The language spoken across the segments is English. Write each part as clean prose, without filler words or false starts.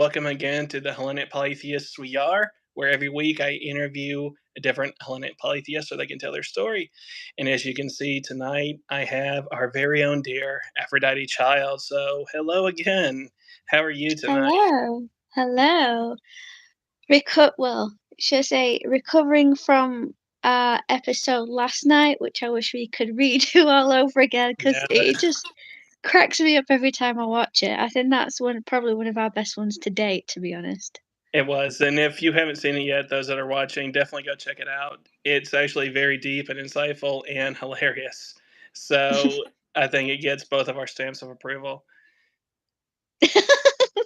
Welcome again to the Hellenic Polytheists We Are, where every week I interview a different Hellenic polytheist so they can tell their story. And as you can see tonight, I have our very own dear Aphrodite Child. So, hello again. How are you tonight? Hello, hello. Should I say recovering from our episode last night, which I wish we could redo all over again because Yeah, it just cracks me up every time I watch it. I think that's probably one of our best ones to date, to be honest. it was. And if you haven't seen it yet, those that are watching, definitely go check it out. It's actually very deep and insightful and hilarious. So, I think it gets both of our stamps of approval.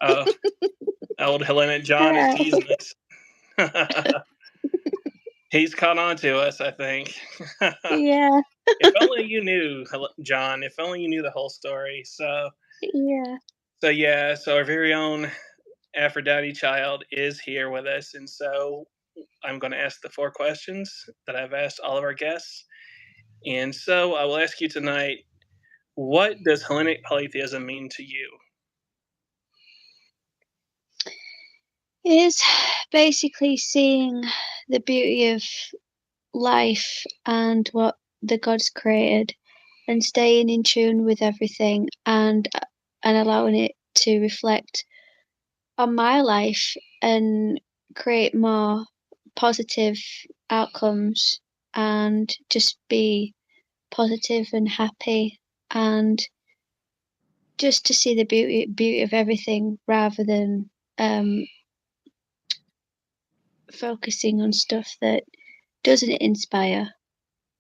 Oh, old Hellenic John is Uh, teasing us. He's caught on to us, I think. yeah, If only you knew, John. If only you knew the whole story. yeah. So our very own Aphrodite Child is here with us, and so I'm going to ask the four questions that I've asked all of our guests. And so I will ask you tonight: what does Hellenic polytheism mean to you? Is basically seeing the beauty of life and what the gods created and staying in tune with everything and allowing it to reflect on my life and create more positive outcomes and just be positive and happy and just to see the beauty of everything rather than um focusing on stuff that doesn't inspire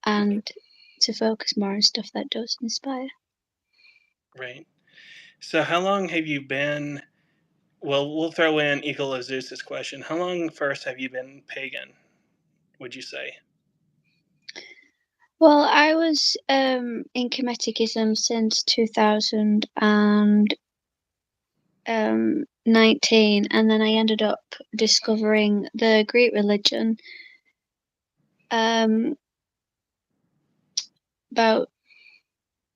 and to focus more on stuff that does inspire. Right. So how long have you been? Well, we'll throw in Eagle of Zeus's question. How long first have you been pagan? Would you say? Well, I was in Cometicism since 2019, and then I ended up discovering the Greek religion um, about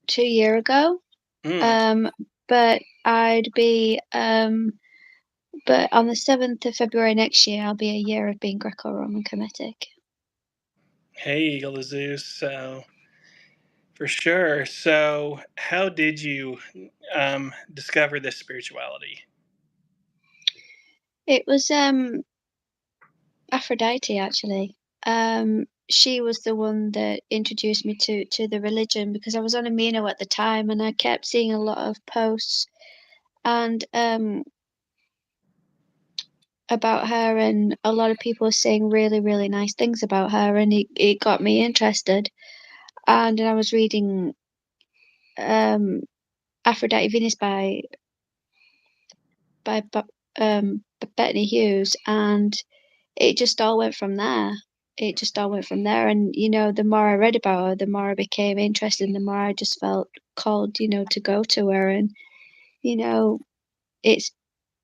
2 year ago. Mm. Um, but I'd be but on the 7th of February next year, I'll be a year of being Greco-Roman Kemetic. Hey, Eagle of Zeus. So for sure. So, how did you discover this spirituality? It was Aphrodite actually. She was the one that introduced me to the religion because I was on Amino at the time and I kept seeing a lot of posts and about her and a lot of people were saying really, really nice things about her and it got me interested. And then I was reading um Aphrodite Venus by Bethany Hughes and it just all went from there. It just all went from there, and, the more I read about her, the more I became interested, and the more I just felt called, to go to her, and, you know, it's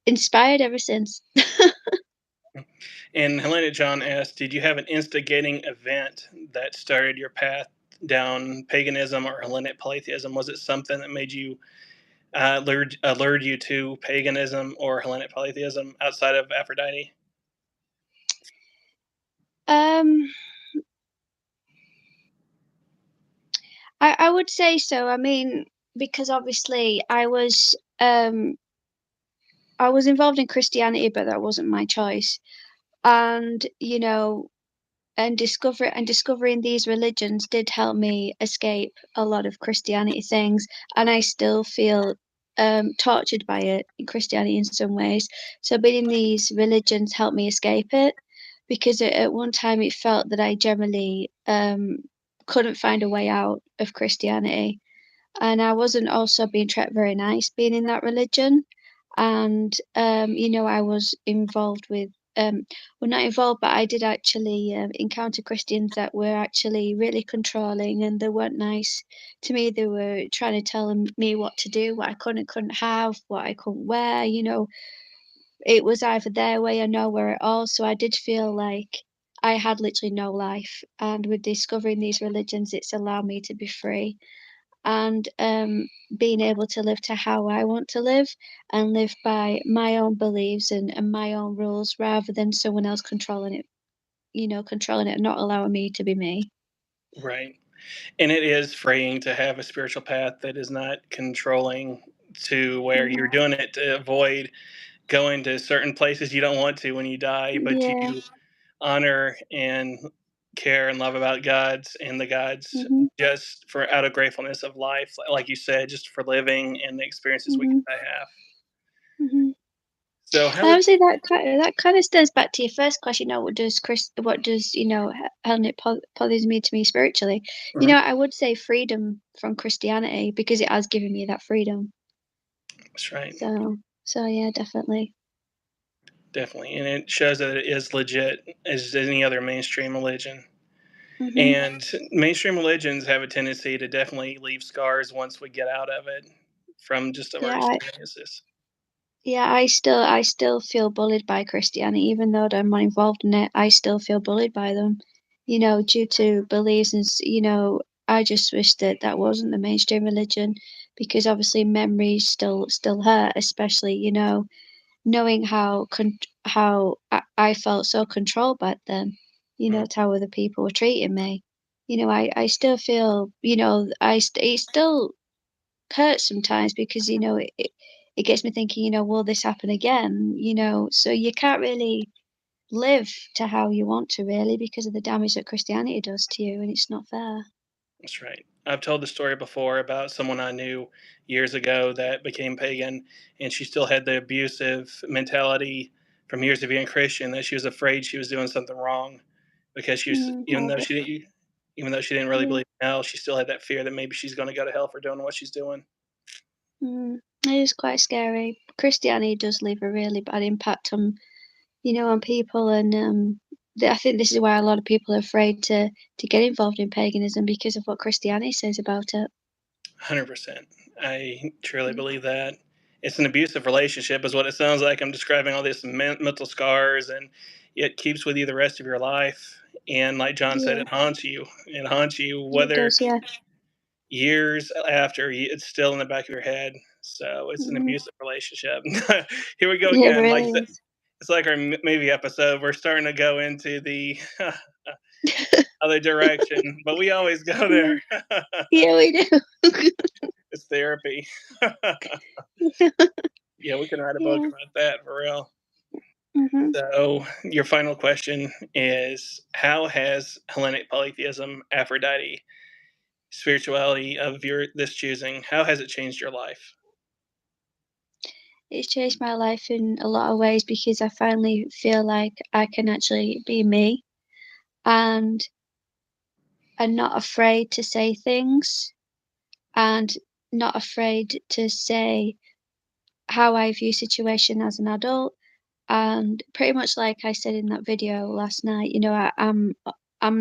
inspired ever since. And Helena John asked, did you have an instigating event that started your path down paganism or Hellenic polytheism? Was it something that made you lured you to paganism or Hellenic polytheism outside of Aphrodite? Um, I would say so. I mean, because obviously I was involved in Christianity, but that wasn't my choice. And, and discovering these religions did help me escape a lot of Christianity things, and I still feel tortured by it in Christianity in some ways. So being in these religions helped me escape it because at one time it felt that I generally couldn't find a way out of Christianity, and I wasn't also being treated very nice being in that religion. And I was involved with well, not involved, but I did actually encounter Christians that were actually really controlling, and they weren't nice to me. They were trying to tell me what to do, what I could and couldn't have, what I couldn't wear. It was either their way or nowhere at all. So I did feel like I had literally no life. And with discovering these religions, it's allowed me to be free and being able to live to how I want to live and live by my own beliefs and my own rules rather than someone else controlling it, controlling it and not allowing me to be me. Right. And it is freeing to have a spiritual path that is not controlling, to where Mhm. you're doing it to avoid going to certain places you don't want to when you die, but Yeah. you honor and care and love about gods and the gods Mhm. just for out of gratefulness of life, like you said, just for living and the experiences we get Mhm. to have. Mhm. So how And would obviously that kind of stems back to your first question. What does Hellenic Polytheism mean to me spiritually? Mhm. I would say freedom from Christianity because it has given me that freedom. That's right. So yeah, definitely. Definitely. And it shows that it is legit as any other mainstream religion. Mhm. And mainstream religions have a tendency to definitely leave scars once we get out of it from just of our Yeah, experiences. I still feel bullied by Christianity, even though I'm not involved in it. I still feel bullied by them, due to beliefs I just wish that that wasn't the mainstream religion because obviously memories still hurt, especially knowing how I felt so controlled back then. Mm, To how other people were treating me. I still feel it still hurts sometimes because it gets me thinking, will this happen again? So you can't really live to how you want to really because of the damage that Christianity does to you, and it's not fair. that's right. I've told the story before about someone I knew years ago that became pagan, and she still had the abusive mentality from years of being Christian, that she was afraid she was doing something wrong because she was, Horrible. even though she didn't really Yeah. believe in hell, she still had that fear that maybe she's going to go to hell for doing what she's doing. It is quite scary. Christianity does leave a really bad impact on people, and I think this is why a lot of people are afraid to get involved in paganism because of what Christianity says about it. 100%. I truly Mm. believe that. It's an abusive relationship, is what it sounds like. I'm describing all these mental scars, and it keeps with you the rest of your life. And like John said, Yeah, it haunts you. It haunts you, it whether does. Yeah. years after, it's still in the back of your head. So it's an Mhm. abusive relationship. Here we go It again. really is. It's like our movie episode. We're starting to go into the other direction, but we always go Yeah. there. Yeah, we do. It's therapy. Yeah, we can write a book Yeah. about that for real. Mhm. So, your final question is: how has Hellenic polytheism, Aphrodite, spirituality of your this choosing, how has it changed your life? It's changed my life in a lot of ways because I finally feel like I can actually be me and and not afraid to say things and not afraid to say how I view situation as an adult. And pretty much like I said in that video last night, I'm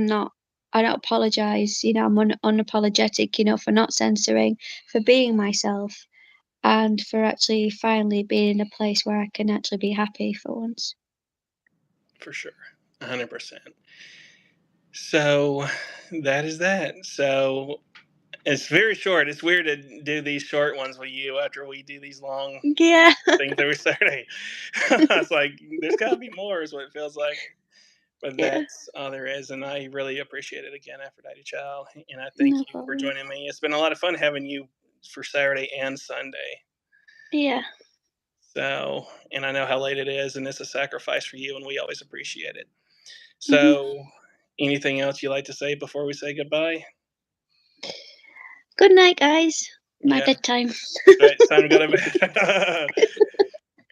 not I don't apologize, I'm unapologetic, for not censoring, for being myself, and for actually finally being in a place where I can actually be happy for once. For sure, 100%. So, that is that. So, it's very short. It's weird to do these short ones with you after we do these long Yeah. things every Saturday. It's like, there's gotta be more is what it feels like. But Yeah, that's all there is, and I really appreciate it again, Aphrodite Child, and I thank no you for problem. joining me. It's been a lot of fun having you for Saturday and Sunday. Yeah. So, and I know how late it is, and it's a sacrifice for you, and we always appreciate it. Mhm. So, anything else you like to say before we say goodbye? Good night, guys. My Yeah, bedtime. that's right. It's time to go to bed.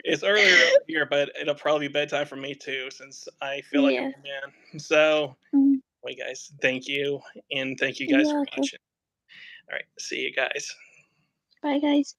It's earlier over here, but it'll probably be bedtime for me too, since I feel like I'm Yeah. a man. So, Mm, wait, guys, thank you, and thank you guys you're for welcome. watching. All right, see you guys. Bye, guys.